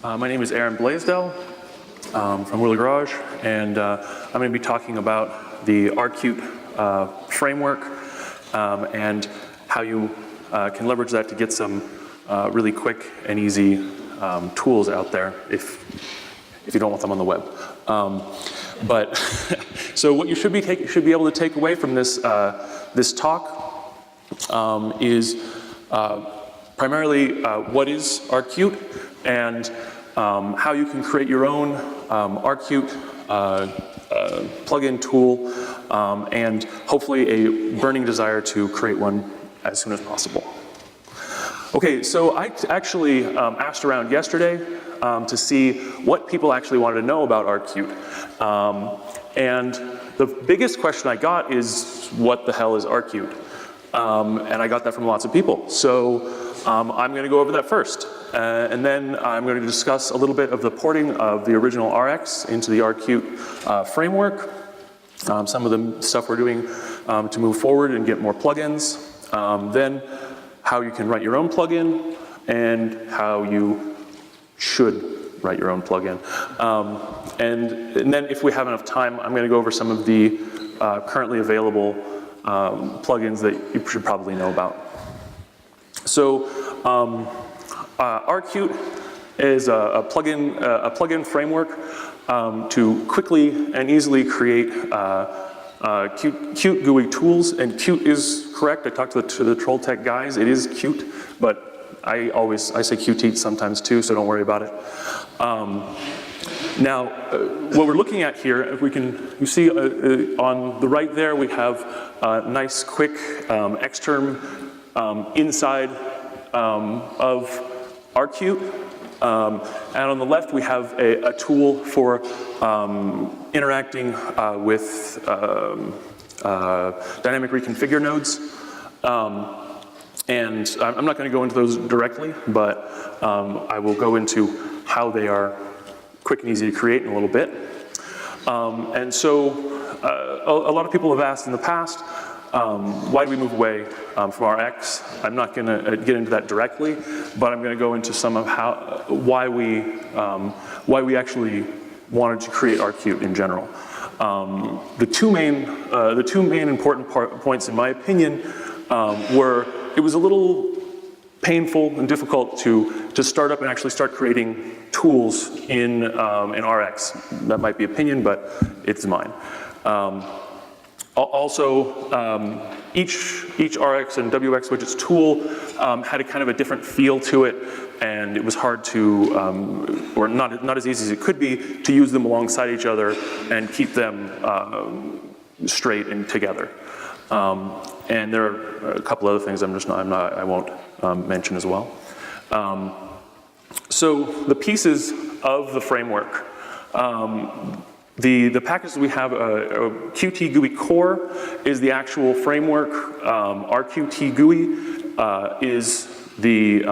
My name is Blasdel from Wheeler Garage, and I'm going to be talking about the RQT framework and how you can leverage that to get some really quick and easy tools out there if you don't want them on the web. So what you should be able to take away from this this talk is primarily what is RQT and how you can create your own RQT plugin tool and hopefully a burning desire to create one as soon as possible. Okay, so I actually asked around yesterday to see what people actually wanted to know about RQT. And the biggest question I got is, what the hell is RQT? And I got that from lots of people. So I'm going to go over that first. And then I'm going to discuss a little bit of the porting of the original RX into the RQT framework, some of the stuff we're doing to move forward and get more plugins, then how you can write your own plugin, and how you should write your own plugin. And then if we have enough time, I'm going to go over some of the currently available plugins that you should probably know about. So RQT is a plugin framework to quickly and easily create cute GUI tools, and cute is correct. I talked to the Troll Tech guys. It is cute, but I say Qt sometimes too, so don't worry about it. Now, what we're looking at here, if we can, you see on the right there, we have a nice quick Xterm inside of RQT. And on the left, we have a tool for interacting with dynamic reconfigure nodes. And I'm not going to go into those directly, but I will go into how they are quick and easy to create in a little bit. And so a lot of people have asked in the past, why do we move away from RX? I'm not going to get into that directly, but I'm going to go into some of why we actually wanted to create RQT in general. The two main important points, in my opinion, were it was a little painful and difficult to start up and actually start creating tools in RX. That might be opinion, but it's mine. Also, each RX and WX widgets tool had a kind of a different feel to it, and it was hard to, or not as easy as it could be, to use them alongside each other and keep them straight and together. And there are a couple other things I won't mention as well. So the pieces of the framework. The packages we have, Qt GUI core is the actual framework. RQT GUI is the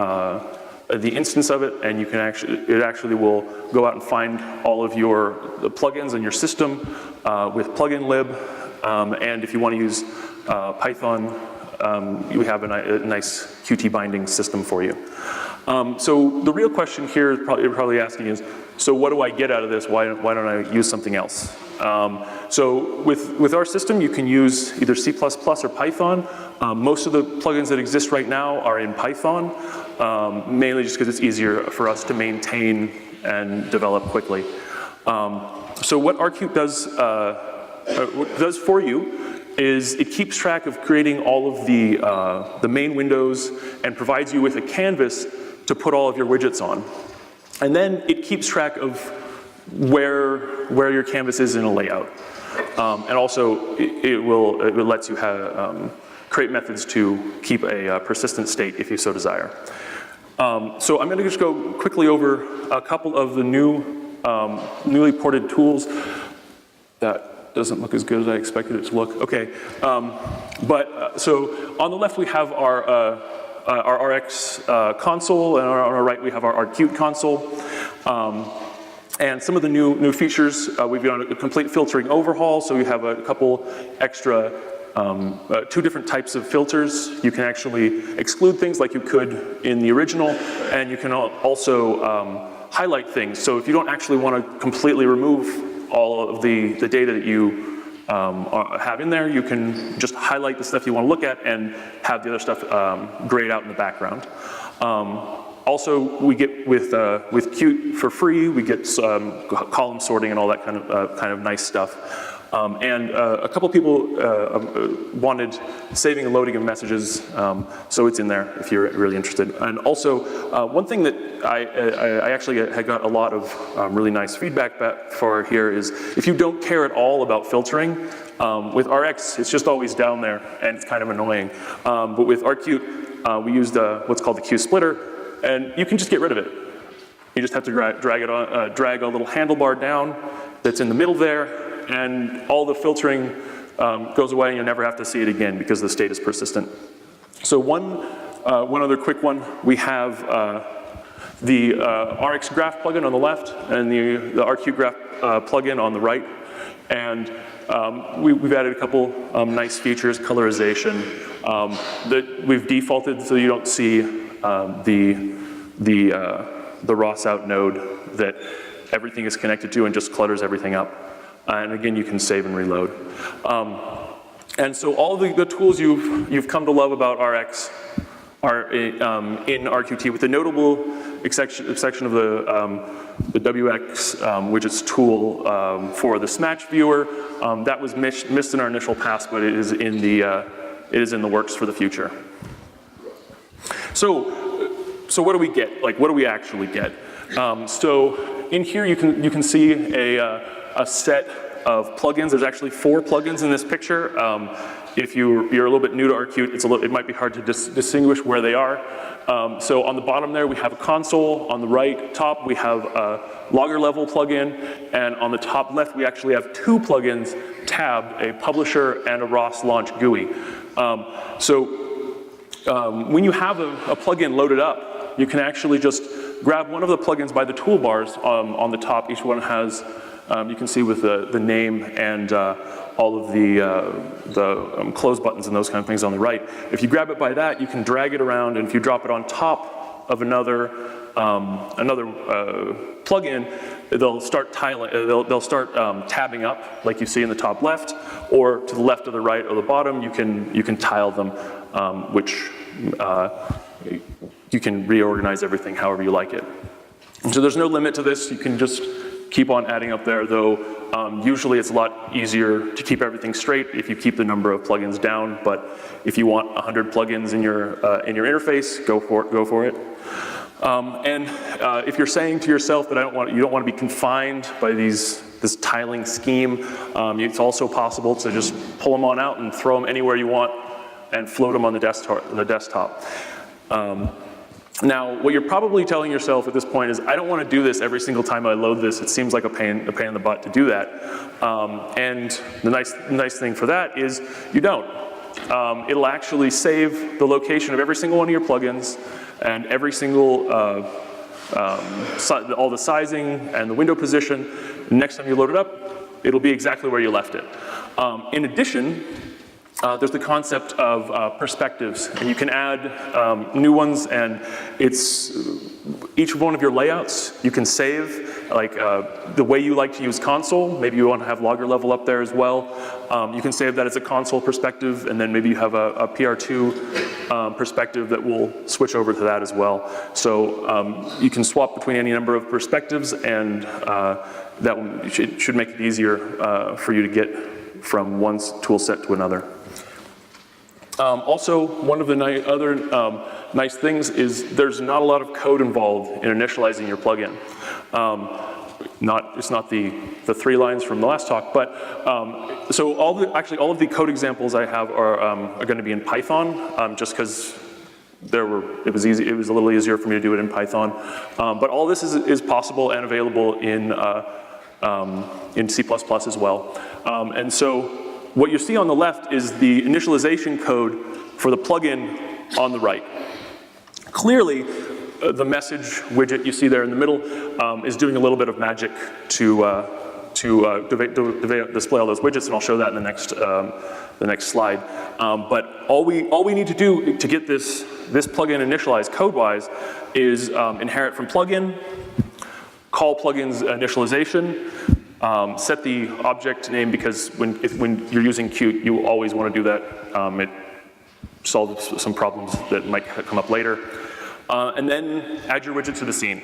instance of it, and you can it actually will go out and find all of your plugins in your system with plugin lib. And if you want to use Python, we have a nice Qt binding system for you. So the real question here is you're probably asking is, so what do I get out of this? Why don't I use something else? So with our system, you can use either C++ or Python. Most of the plugins that exist right now are in Python, mainly just because it's easier for us to maintain and develop quickly. So what RQT does for you is it keeps track of creating all of the main windows and provides you with a canvas to put all of your widgets on. And then it keeps track of where your canvas is in a layout. And also it lets you create methods to keep a persistent state if you so desire. So I'm going to just go quickly over a couple of the newly ported tools. That doesn't look as good as I expected it to look. Okay, so on the left we have our RX console, and on our right we have our RQT console. And some of the new features, we've done a complete filtering overhaul, so you have a couple extra, two different types of filters. You can actually exclude things like you could in the original, and you can also highlight things. So if you don't actually want to completely remove all of the data that you have in there, you can just highlight the stuff you want to look at and have the other stuff grayed out in the background. Also, we get with Qt for free, we get column sorting and all that kind of nice stuff. And a couple people wanted saving and loading of messages, so it's in there if you're really interested. And also, one thing that I actually had got a lot of really nice feedback back for here is if you don't care at all about filtering, with RX, it's just always down there, and it's kind of annoying. But with RQt, we used what's called the Q splitter, and you can just get rid of it. You just have to drag a little handlebar down that's in the middle there, and all the filtering goes away, and you'll never have to see it again because the state is persistent. So one other quick one, we have the RX graph plugin on the left and the RQ graph plugin on the right. And we've added a couple nice features, colorization, that we've defaulted so you don't see the ROS out node that everything is connected to and just clutters everything up. And again, you can save and reload. And so all the tools you've come to love about RX are in RQT, with the notable exception of the WX widgets tool for the Smatch viewer. That was missed in our initial pass, but it is in the works for the future. So what do we get? Like, what do we actually get? So in here you can see a set of plugins. There's actually 4 plugins in this picture. If you're a little bit new to RQt, it might be hard to distinguish where they are. So on the bottom there, we have a console. On the right top, we have a logger level plugin. And on the top left, we actually have 2 plugins tabbed, a publisher and a ROS launch GUI. When you have a plugin loaded up, you can actually just grab one of the plugins by the toolbars on the top. Each one has, you can see with the name and all of the close buttons and those kind of things on the right. If you grab it by that, you can drag it around, and if you drop it on top of another plugin, they'll start tabbing up, like you see in the top left, or to the left or the right or the bottom. You can tile them, which you can reorganize everything however you like it. And so there's no limit to this. You can just keep on adding up there, though usually it's a lot easier to keep everything straight if you keep the number of plugins down. But if you want 100 plugins in your interface, go for it. If you're saying to yourself that you don't want to be confined by this tiling scheme, it's also possible to just pull them on out and throw them anywhere you want and float them on the desktop. Now, what you're probably telling yourself at this point is, I don't want to do this every single time I load this. It seems like a pain in the butt to do that. And the nice thing for that is you don't. It'll actually save the location of every single one of your plugins and every single, all the sizing and the window position. Next time you load it up, it'll be exactly where you left it. In addition, there's the concept of perspectives, and you can add new ones, and each one of your layouts you can save, like the way you like to use console. Maybe you want to have logger level up there as well. You can save that as a console perspective, and then maybe you have a PR2 perspective that will switch over to that as well. So you can swap between any number of perspectives, and that should make it easier for you to get from one tool set to another. Also, one of the other nice things is there's not a lot of code involved in initializing your plugin. It's not the 3 lines from the last talk, but so all of the code examples I have are going to be in Python, just because it was a little easier for me to do it in Python. But all this is possible and available in C++ as well. And so what you see on the left is the initialization code for the plugin on the right. Clearly, the message widget you see there in the middle is doing a little bit of magic to display all those widgets, and I'll show that in the next slide. But all we need to do to get this plugin initialized code-wise is inherit from plugin, call plugins initialization, set the object name, because when you're using Qt, you always want to do that. It solves some problems that might come up later. And then add your widget to the scene.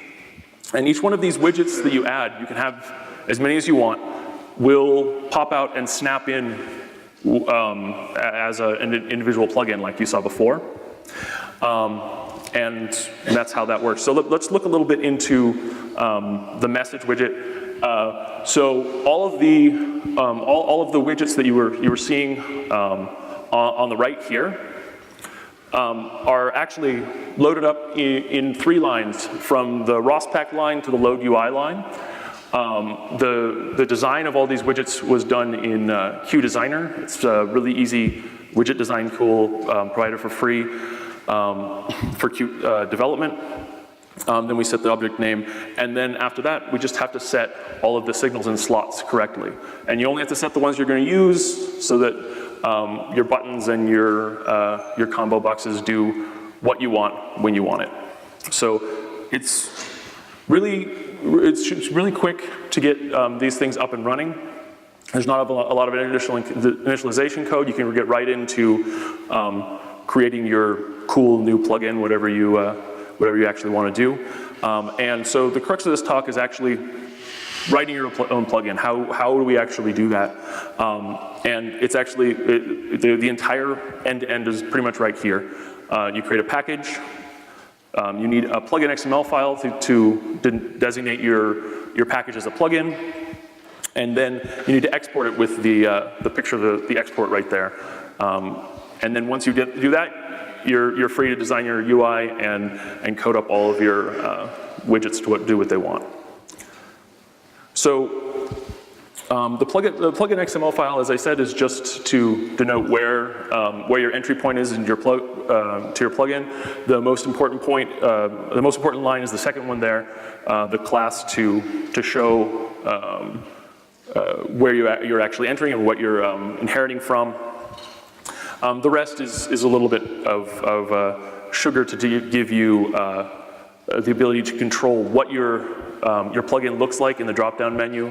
And each one of these widgets that you add, you can have as many as you want, will pop out and snap in as an individual plugin like you saw before. And that's how that works. So let's look a little bit into the message widget. So all of the widgets that you were seeing on the right here are actually loaded up in 3 lines, from the RosPack line to the load UI line. The design of all these widgets was done in QDesigner. It's a really easy widget design tool provided for free for Qt development. Then we set the object name, and then after that, we just have to set all of the signals and slots correctly. And you only have to set the ones you're going to use, so that your buttons and your combo boxes do what you want when you want it. So it's really quick to get these things up and running. There's not a lot of initialization code. You can get right into creating your cool new plugin, whatever you actually want to do. And so the crux of this talk is actually writing your own plugin. How do we actually do that? And it's actually, the entire end-to-end is pretty much right here. You create a package. You need a plugin XML file to designate your package as a plugin. And then you need to export it with the picture of the export right there. And then once you do that, you're free to design your UI and code up all of your widgets to do what they want. So the plugin XML file, as I said, is just to denote where your entry point is in to your plugin. The most important line is the second one there, the class to show where you're actually entering and what you're inheriting from. The rest is a little bit of sugar to give you the ability to control what your plugin looks like in the drop-down menu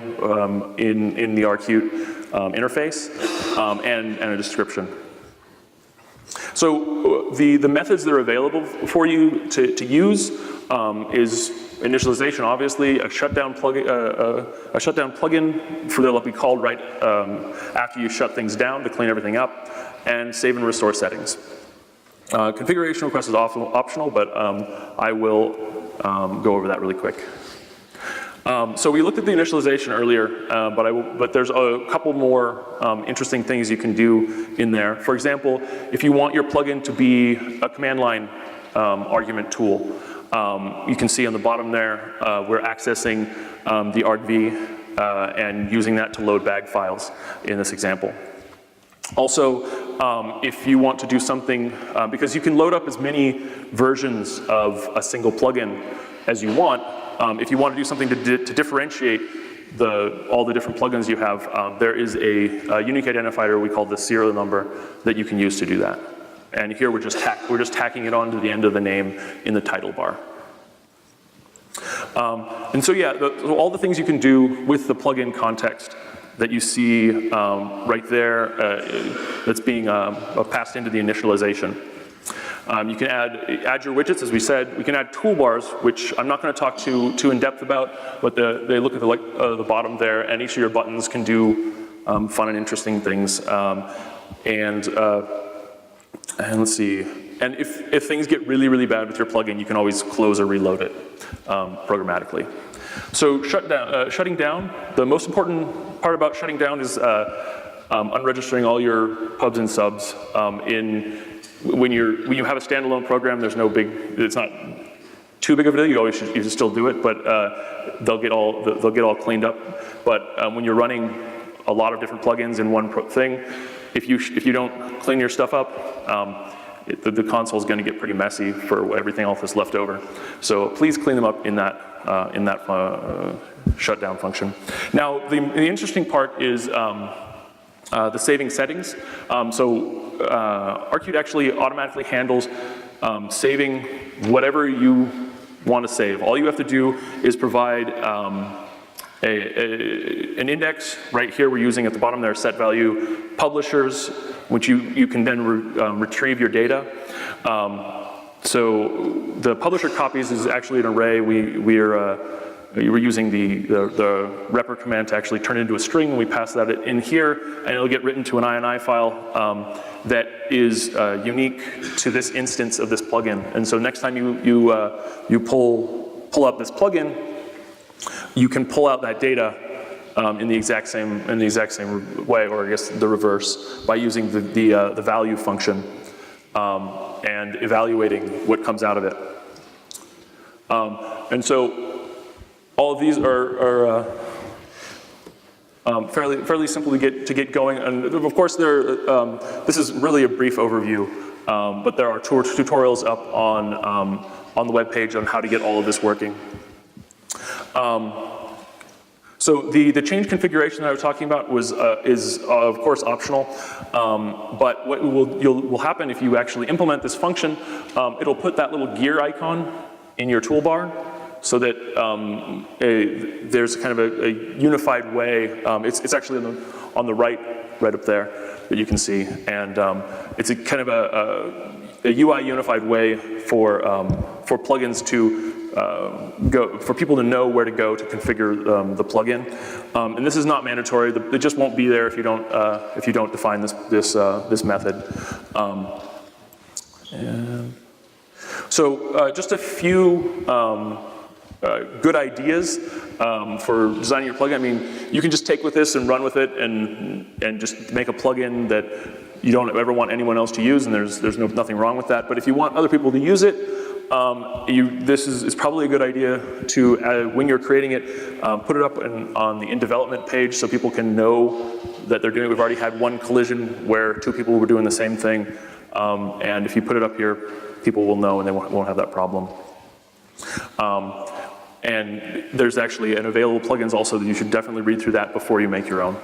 in the RQt interface, and a description. So the methods that are available for you to use is initialization, obviously, a shutdown plugin that'll be called right after you shut things down to clean everything up, and save and restore settings. Configuration request is optional, but I will go over that really quick. So we looked at the initialization earlier, but there's a couple more interesting things you can do in there. For example, if you want your plugin to be a command line argument tool, you can see on the bottom there, we're accessing the argv and using that to load bag files in this example. Also, if you want to do something, because you can load up as many versions of a single plugin as you want, if you want to do something to differentiate all the different plugins you have, there is a unique identifier we call the serial number that you can use to do that. And here we're just tacking it onto the end of the name in the title bar. And so yeah, so all the things you can do with the plugin context that you see right there that's being passed into the initialization. You can add your widgets, as we said. We can add toolbars, which I'm not going to talk too in depth about, but they look at the bottom there, and each of your buttons can do fun and interesting things. And let's see. And if things get really bad with your plugin, you can always close or reload it programmatically. So shutting down. The most important part about shutting down is unregistering all your pubs and subs. When you have a standalone program, it's not too big of a deal. You should still do it, but they'll get all cleaned up. But when you're running a lot of different plugins in one thing, if you don't clean your stuff up, the console is going to get pretty messy for everything else that's left over. So please clean them up in that shutdown function. Now the interesting part is the saving settings. RQt actually automatically handles saving whatever you want to save. All you have to do is provide an index. Right here we're using at the bottom there set value publishers, which you can then retrieve your data. So the publisher copies is actually an array. We're using the repr command to actually turn it into a string, and we pass that in here, and it'll get written to an INI file that is unique to this instance of this plugin. And so next time you pull up this plugin, you can pull out that data in the exact same way, or I guess the reverse, by using the value function and evaluating what comes out of it. And so all of these are fairly simple to get going. And of course, this is really a brief overview, but there are tutorials up on the web page on how to get all of this working. So the change configuration that I was talking about is of course optional, but what will happen if you actually implement this function, it'll put that little gear icon in your toolbar, so that there's kind of a unified way. It's actually on the right up there that you can see, and it's a kind of a UI unified way for plugins to for people to know where to go to configure the plugin. And this is not mandatory. It just won't be there if you don't define this method. So just a few good ideas for designing your plugin. I mean, you can just take with this and run with it and just make a plugin that you don't ever want anyone else to use, and there's nothing wrong with that. But if you want other people to use it, this is probably a good idea to, when you're creating it, put it up on the in development page so people can know that they're doing it. We've already had one collision where two people were doing the same thing, and if you put it up here, people will know and they won't have that problem. And there's actually an available plugins also that you should definitely read through that before you make your own.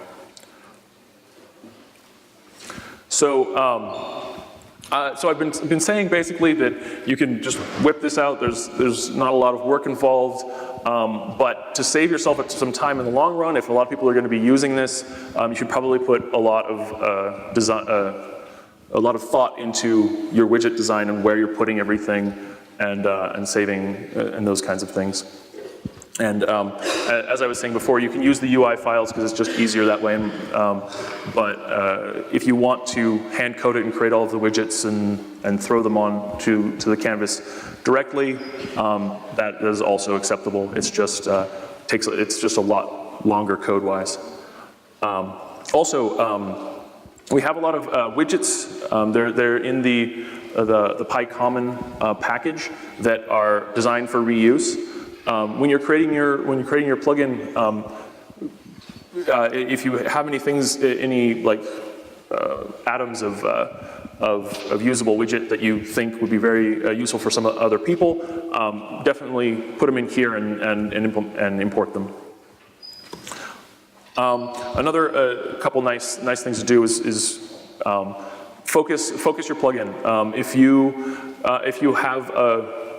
So I've been saying basically that you can just whip this out. There's not a lot of work involved, but to save yourself some time in the long run, if a lot of people are going to be using this, you should probably put a lot of thought into your widget design and where you're putting everything and saving and those kinds of things. And as I was saying before, you can use the UI files because it's just easier that way. But if you want to hand code it and create all of the widgets and throw them on to the canvas directly, that is also acceptable. It's just it's just a lot longer code-wise. Also, we have a lot of widgets. They're in the PyCommon package that are designed for reuse. When you're creating your plugin, if you have any things, any like atoms of usable widget that you think would be very useful for some other people, definitely put them in here and import them. Another couple nice things to do is focus your plugin. If you have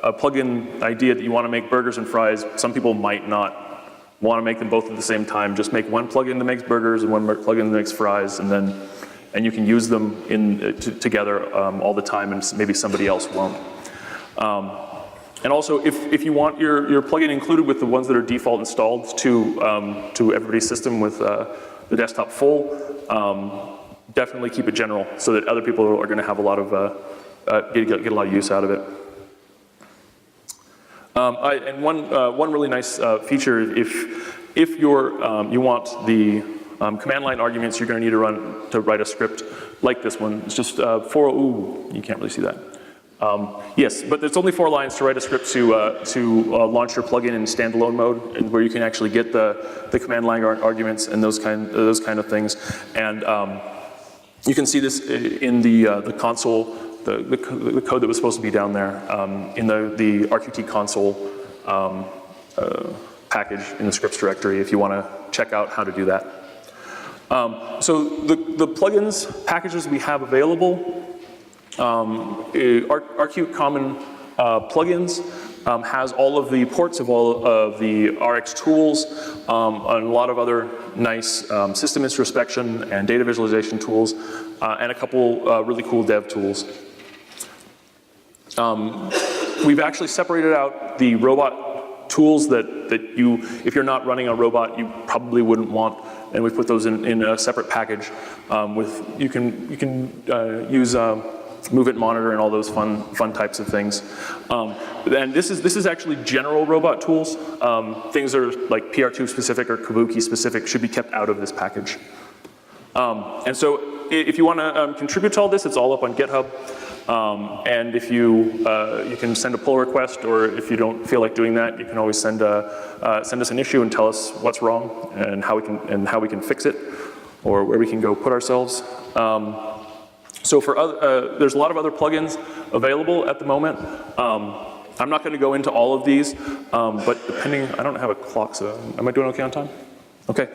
a plugin idea that you want to make burgers and fries, some people might not want to make them both at the same time. Just make one plugin that makes burgers and one plugin that makes fries, and you can use them together all the time, and maybe somebody else won't. And also, if you want your plugin included with the ones that are default installed to everybody's system with the desktop full, definitely keep it general so that other people are going to have a lot of get a lot of use out of it. And one really nice feature, if you want the command line arguments, you're going to need to write a script like this one. It's just ooh, you can't really see that. Yes, but it's only 4 lines to write a script to launch your plugin in standalone mode, and where you can actually get the command line arguments and those kind of things. And you can see this in the console. The code that was supposed to be down there in the RQT console package in the scripts directory if you want to check out how to do that. So the plugins packages we have available, RQ Common plugins, has all of the ports of all of the RX tools, and a lot of other nice system introspection and data visualization tools, and a couple really cool dev tools. We've actually separated out the robot tools that you, if you're not running a robot, you probably wouldn't want, and we put those in a separate package. You can use Move It Monitor and all those fun types of things. And this is actually general robot tools. Things that are like PR2 specific or Kabuki specific should be kept out of this package. And so if you want to contribute to all this, it's all up on GitHub. And if you can send a pull request, or if you don't feel like doing that, you can always send us an issue and tell us what's wrong and how we can fix it, or where we can go put ourselves. So for there's a lot of other plugins available at the moment. I'm not going to go into all of these, but depending, I don't have a clock, so am I doing okay on time? Okay.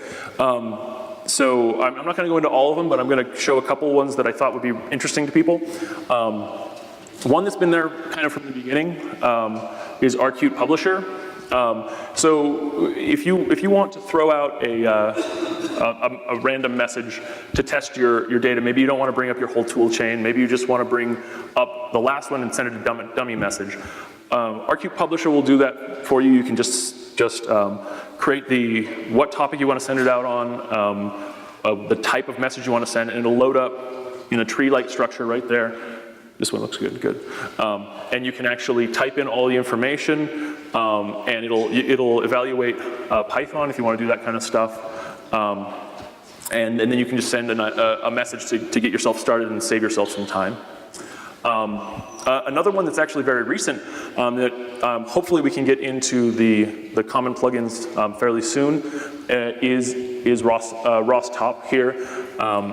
So I'm not going to go into all of them, but I'm going to show a couple ones that I thought would be interesting to people. One that's been there kind of from the beginning is RQT Publisher. So if you want to throw out a random message to test your data, maybe you don't want to bring up your whole tool chain, maybe you just want to bring up the last one and send it a dummy message. RQT Publisher will do that for you. You can just create what topic you want to send it out on, the type of message you want to send, and it'll load up in a tree-like structure right there. This one looks good. And you can actually type in all the information, and it'll evaluate Python if you want to do that kind of stuff. And then you can just send a message to get yourself started and save yourself some time. Another one that's actually very recent that hopefully we can get into the common plugins fairly soon is ROS Top here,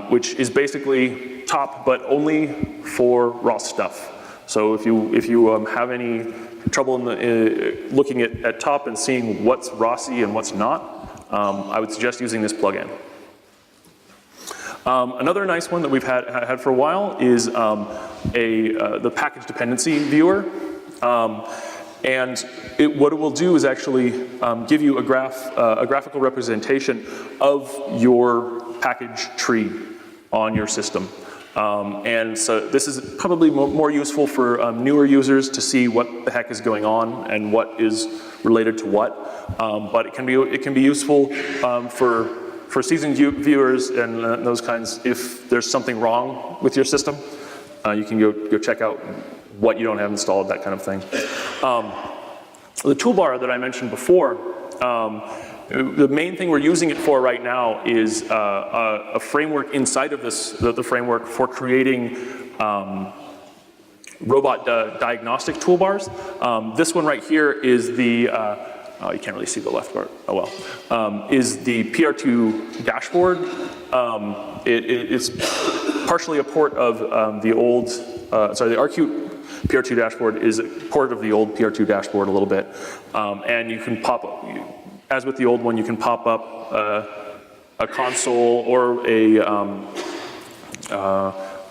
which is basically top but only for ROS stuff. So if you have any trouble in looking at top and seeing what's ROS-y and what's not, I would suggest using this plugin. Another nice one that we've had for a while is the package dependency viewer. And what it will do is actually give you a graphical representation of your package tree on your system. And so this is probably more useful for newer users to see what the heck is going on and what is related to what. But it can be useful for seasoned viewers and those kinds. If there's something wrong with your system, you can go check out what you don't have installed, that kind of thing. The toolbar that I mentioned before, the main thing we're using it for right now is a framework inside of the framework for creating robot diagnostic toolbars. This one right here is the, oh, you can't really see the left part, oh well, is the PR2 dashboard. It's partially a port of the old, sorry, the RQT PR2 dashboard is a port of the old PR2 dashboard a little bit. And you can pop up, as with the old one, you can pop up a console or a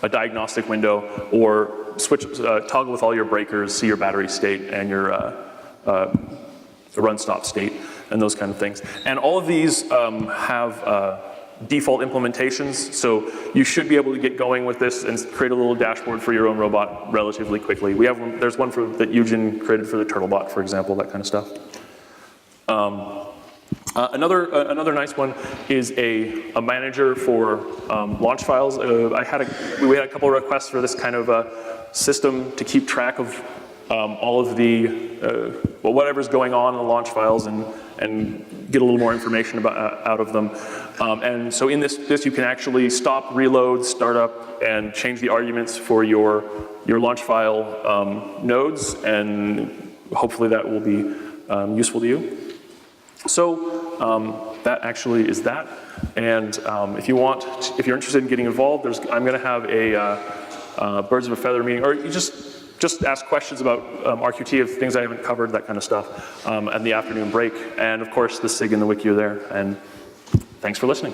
diagnostic window, or toggle with all your breakers, see your battery state and your run stop state and those kind of things. And all of these have default implementations, so you should be able to get going with this and create a little dashboard for your own robot relatively quickly. There's one that Eugen created for the Turtlebot, for example, that kind of stuff. Another nice one is a manager for launch files. We had a couple of requests for this kind of system to keep track of all of the whatever's going on in the launch files and get a little more information out of them. And so in this you can actually stop, reload, start up, and change the arguments for your launch file nodes, and hopefully that will be useful to you. So that actually is that. And if you're interested in getting involved, I'm going to have a birds of a feather meeting, or you just ask questions about RQT of things I haven't covered, that kind of stuff, and the afternoon break. And of course, the SIG and the wiki are there. And thanks for listening.